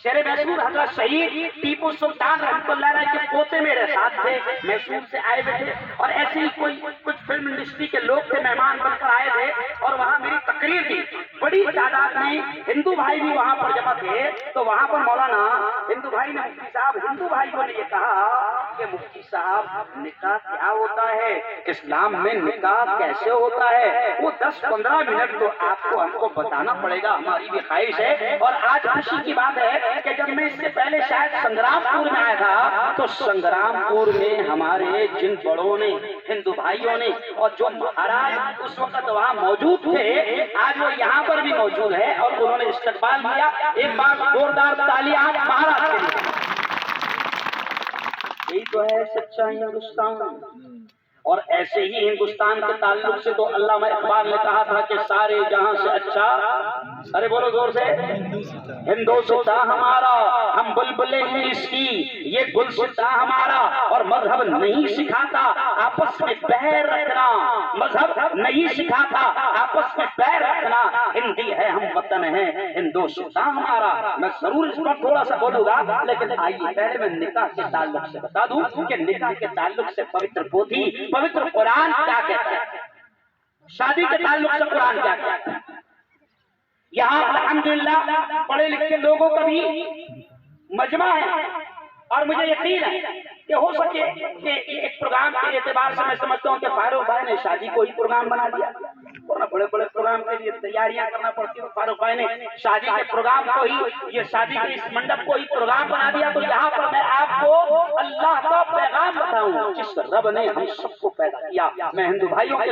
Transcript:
شیر محسود حضرت شہید ٹیپو سلطان رحمتہ اللہ علیہ کے پوتے میرے ساتھ تھے، محسود سے آئے ہوئے تھے، اور ایسے ہی کچھ فلم انڈسٹری کے لوگ تھے، مہمان بن کر آئے تھے، اور وہاں میری تقریر تھی، بڑی تعداد میں ہندو بھائی بھی وہاں پر جمع تھے۔ تو وہاں پر مولانا ہندو بھائی نے مفتی صاحب ہندو بھائی کو نے یہ کہا کہ مفتی صاحب نکاح کیا ہوتا ہے، اسلام میں نکاح کیسے ہوتا ہے، وہ 10-15 منٹ تو آپ کو ہم کو بتانا پڑے گا، ہماری بھی خواہش ہے۔ اور آج خوشی کی بات ہے کہ جب میں اس سے پہلے شاید سنگرام پور میں آیا تھا تو سنگرام پور میں ہمارے جن بڑوں نے، ہندو بھائیوں نے، اور جو مہاراج اس وقت وہاں موجود تھے، آج وہ یہاں پر بھی موجود ہے اور انہوں نے استقبال کیا۔ ایک بار زوردار تالیاں مہاراج کے لیے۔ یہی تو ہے سچا ہندوستان۔ اور ایسے ہی ہندوستان کے تعلق سے تو علامہ اقبال نے کہا تھا کہ سارے جہاں سے اچھا، ارے بولو زور سے، ہندوستاں ہمارا، ہم بلبلیں ہیں اس کی، یہ گلستاں ہمارا، اور مذہب نہیں سکھاتا آپس میں بیر رکھنا، مذہب نہیں سکھاتا آپس میں بیر رکھنا، ہندی ہے ہم وطن ہیں ہندوستاں ہمارا۔ میں ضرور اس پر تھوڑا سا بولوں گا، لیکن آئیے پہلے میں نکاح کے تعلق سے بتا دوں کہ نکاح کے تعلق سے پوتر پوتھی، پوتر قرآن کیا کہتا ہے، شادی کے تعلق سے قرآن کیا کہتا ہے۔ یہاں الحمدللہ پڑھے لکھے لوگوں کا بھی مجمع ہے، اور مجھے یقین ہے کہ ہو سکے کہ ایک پروگرام کے اعتبار سے میں سمجھتا ہوں کہ فاروق بھائی نے شادی کو ہی پروگرام بنا دیا، ورنہ بڑے بڑے پروگرام کے لیے تیاریاں کرنا پڑتی ہیں۔ فاروق بھائی نے شادی کے پروگرام کو ہی، یہ شادی کے اس منڈپ کو ہی پروگرام بنا دیا۔ تو یہاں پر میں آپ کو اللہ کا پیغام بتاؤں، جس رب نے ہم سب کو پیدا کیا، میں ہندو بھائیوں کے